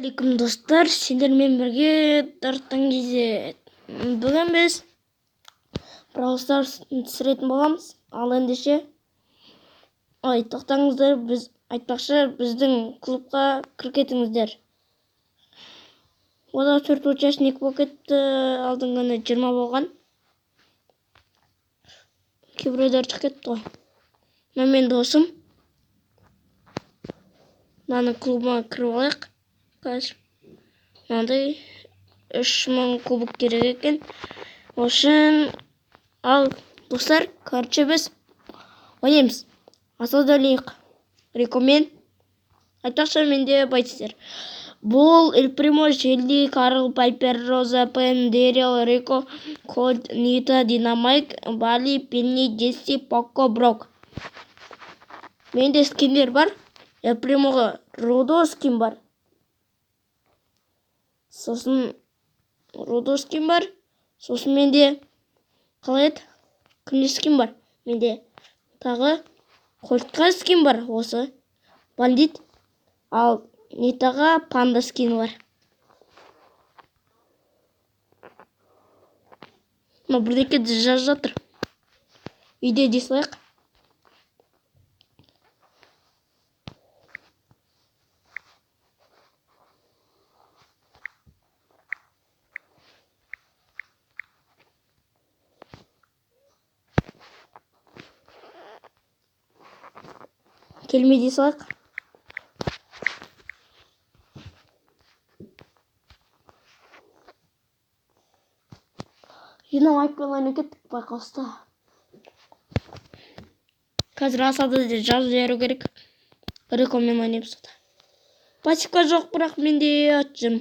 Алейкум достар, сендермен бірге Дартан кезет. Бүгін біз Brawl Stars түсіретін боламыз. Ал ендеше, тоқтаңыздар, біз айтпақшы біздің клубқа кіріп кетіңіздер. Ода 4 участник болып кетті, алдыңғыны 20 болған. Кейбіреулер шығып кетті ғой. Мына мен досым. Мынаның клубыма кіріп алайық. Қазір мынандай 3000 кубок керек екен. Ошын ал достар, короче біз ойнаймыз. Асада линк рекомен. Айтпақшы менде байтыстер. Бұл Эль Примо, Желли, Карл, Пайпер, Роза, Пен, Дэрил, Рико, Код, Нита, Динамайк, Бали, Пенни, Джесси, Поко, Брок. Менде скиндер бар. Эль Примоға Родо скин бар. Сосын Родо скин бар. Сосын менде қалай еді? Кімде скин бар? Менде тағы Кольтқа скин бар. Осы бандит. Ал Нитаға панда скин бар. Мына бірдеке жазып жатыр. Үйде десілайық. Келмей десілайық. Динамайкпен ойнап кеттік байқауста. Қазір асады де жазып жіберу керек. Рекомен ойнаймыз сода. Пасивка жоқ, бірақ менде атжым.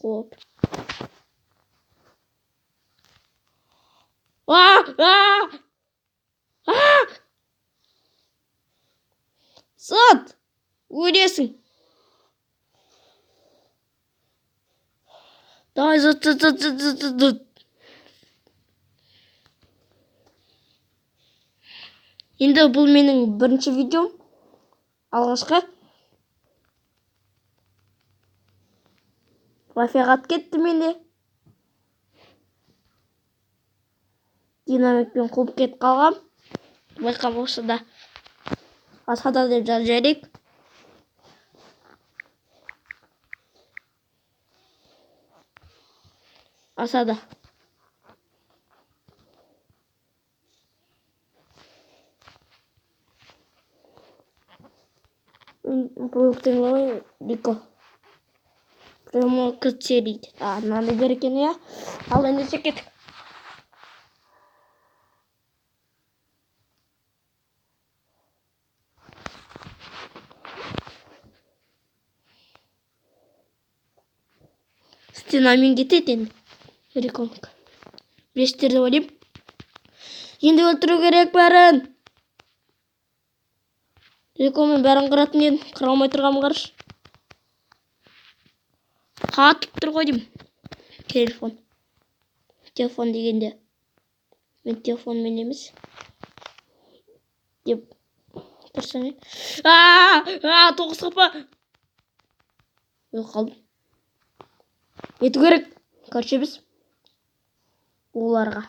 Хоп. Сат! Өлесің. Давай, зат. Енді бұл менің бірінші видеом. Алғашқы. Лафиғат кетті менде. Динамикпен қуып кетіп қалғам. Байқамаушы да. Асада деп жазып жіберейік. Асада. Бұлықтың лауы Рико. Прямо күтселейді. Мынандай бер екен, я. Ал ендеше кеттік. Стенамен кетеді енді. Рекомка. Бештерді ойлайым. Енді өлтіру керек бәрін. Рекомен бәрін қыратын едім. Қыра алмай тұрғам қарыш. Қатып тұр ғой деймін. Телефон. Телефон дегенде. Мен телефонмен емес. Деп тұрсам е. Тоғыз қапа. Өл қалдым. Ету керек. Короче біз оларға.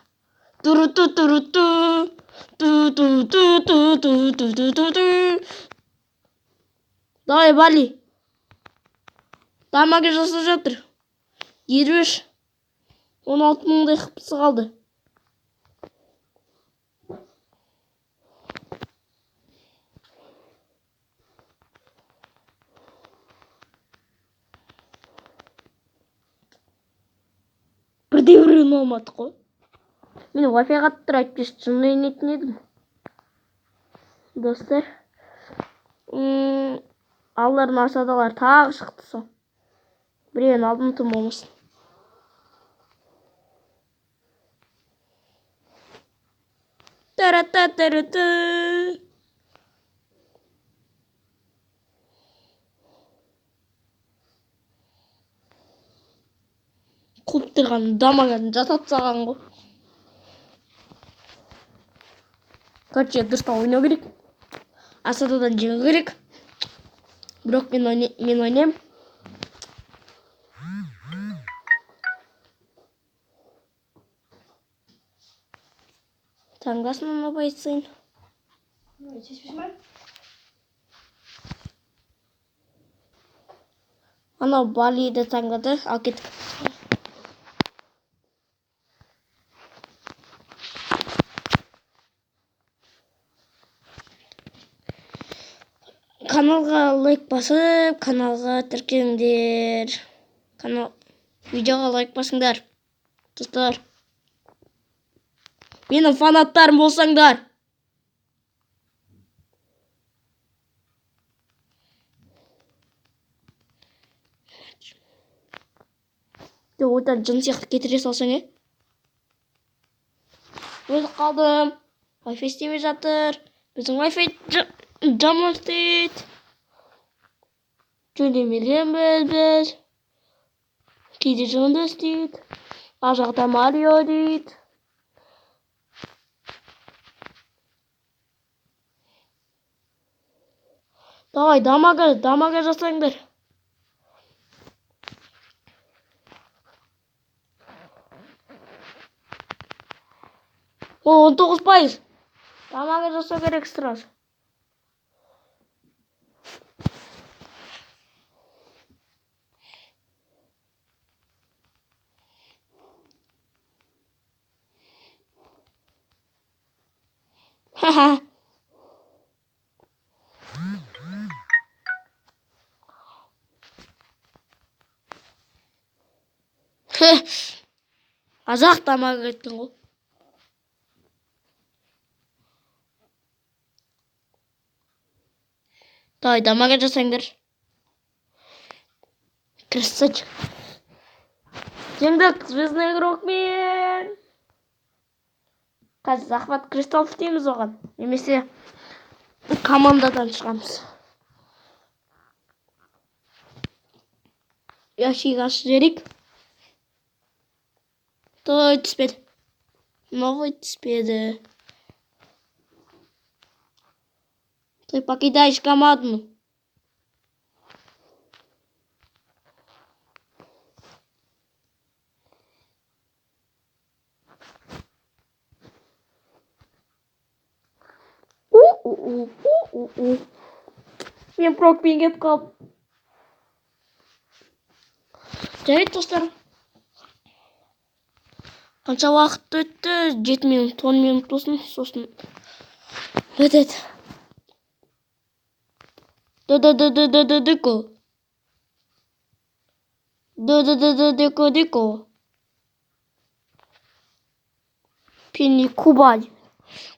Давай, Бали. Дамаға жасап жатыр. 23. 16 мыңдай қыпсы қалды. Бірде өрен алмадық қой. Мен Wi-Fi қаттыр айтпеш шынын ойнайтын едім. Достар. Аллардың асадалар тағы шықты сол. Біреуін алдым тым болмасын. Тара-та-тара-та. Қуып тұрған дамаған жасап саған ғой. Короче, дұрыстан ойнау керек. Асададан жеңу керек. Бірақ мен ойнаймын. Таңдасын оны байсың. Ана Балиді таңдады. Ал кеттік. Каналға лайк басып, каналға тіркеліңдер. Видеоға лайк басыңдар. Достар. Менің фанаттарым болсаңдар. Одан жын сияқты кетіре салсаң, Өзі қалдым. Wi-Fi істемей жатыр. Біздің Wi-Fi жаман істейді. Жөндемеген біз. Кейде жынды істейді. Ар жақта Марио дейді. Давай, дамага жасаңдар. О, 19%. Дамага жасау керек сразу. Ха-ха. Азақ дамага кеткен ғой. Давай, дамага жасаңдар. Красавчик. Жеңдік, звездный игрок мен. Қазір Захват Кристаллов дейміз оған. Немесе командадан шығамыз. Ящик ашып жіберейік. Той түспеді. Новый түспеді. Ты покидаешь команду. Мен прокпен кетіп қалдым. Жарайды, достар. Қанша уақыт өтті? 7 минут, 10 минут болсын, сосын өтеді. Деко. Пенни Куба.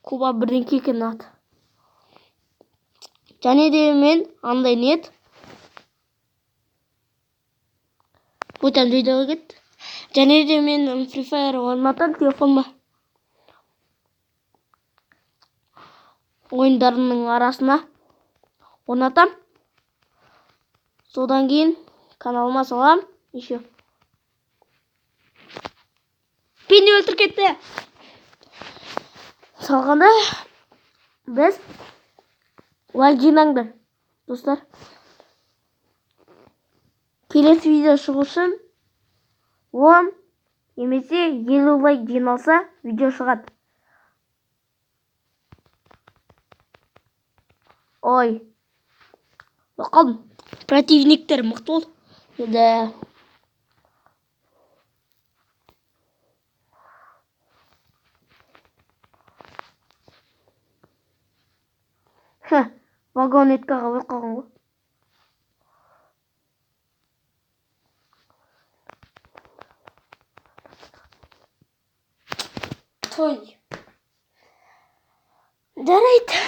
Куба бірден кекен аты. Және де мен андай нет. Өтен видеоға кетті. Және де мен Free Fire ойнатам телефонма. Ойындарының арасына ойнатам. Содан кейін каналыма салам. Еще. Пенни өлтір кетті. Салғанда біз лайк жинаңдар, достар. Келесі видео шығу үшін 10 немесе 50 лайк жиналса видео шығады. Ой. Бақалым. Противниктер мықты болды. Да. Вагонеткаға өліп қалған ғой. Той. Жарайды.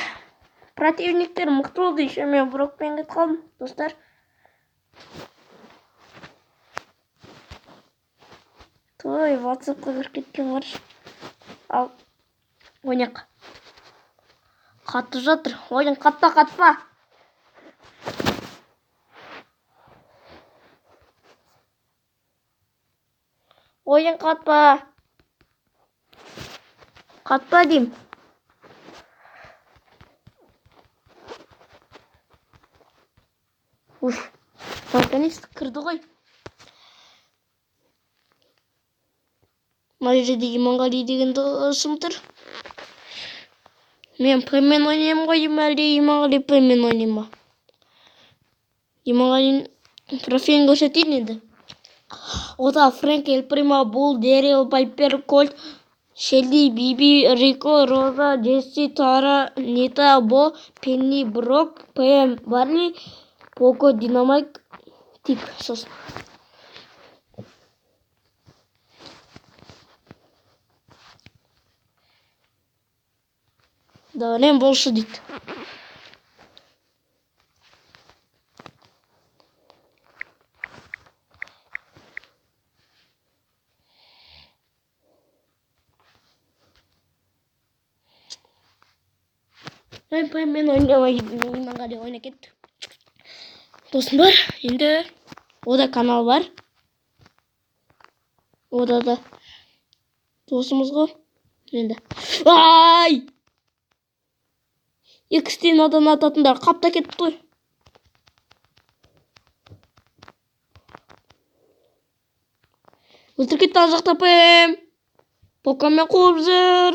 Противниктер мықты болды. Еще мен брокпен кетіп қалдым, достар. Той, WhatsAppқа кіріп кеткен бар. Ал ойнақ. Қатып жатыр. Ойын қатпа. Ойын қатпа. Қатпа дейм. Наконец-то кірді ғой. Мына жерде Иманғали деген досым тұр. Мен Пмен ойнаймын ғой деймін, әлде Иманғали Пмен ойнай ма? Иманғалидің трофейін көрсетейін енді. Ода Фрэнк, Эль Примо, Бул, Дэрил, Пайпер, Кольт, Шелди, Биби, Рико, Роза, Джесси, Тара, Нита, Бо, Пенни, Брок, Пм, Барли, Поко, Динамайк, Тик, сосын. Дәулем болшы дейді. Мен ойнамай Иманғали ойнап кетті. Тосын бар, енді ода канал бар. Ода да досымыз ғой. Енді. Ай! Екістен адан ататындар қапта кетті ғой. Өлтір кетті ал жақта Пм. Покамен қуып жүр.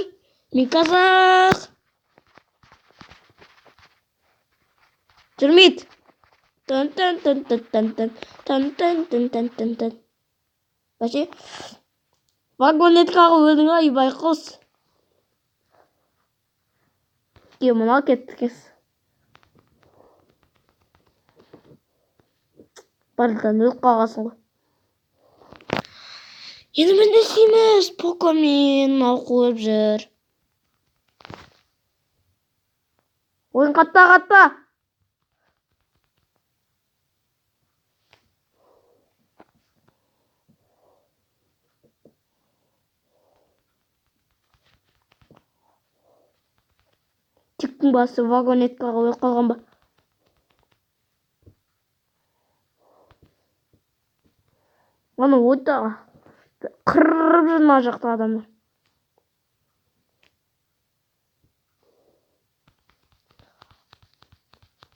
Мен қазақ. Жүрмейді. Тан-тан-тан-тан-тан-тан-тан-тан-тан-тан-тан. Бәше, вагонеткаға өлдің ай байқұс. Мына кетті кез. Барлықтан өліп қалғасын ғой. Енді мен не істейміз? Покамен қуып жүр. Ойын қатта. Тиктің басы вагонеткаға өліп қалған ба? Оны ойда қырып жүр мына жақта адамдар.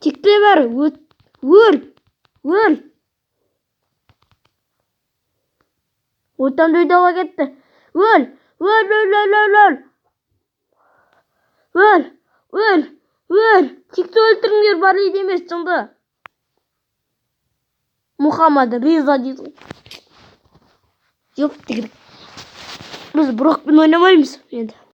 Тикте бар, өл. Оттан дөйдала кетті. Өл. Тикті өлтіріңдер, бар еді емес жынды. Мұхаммад Риза дейді. Жоқ, тігір. Біз Брокпен ойнамаймыз енді.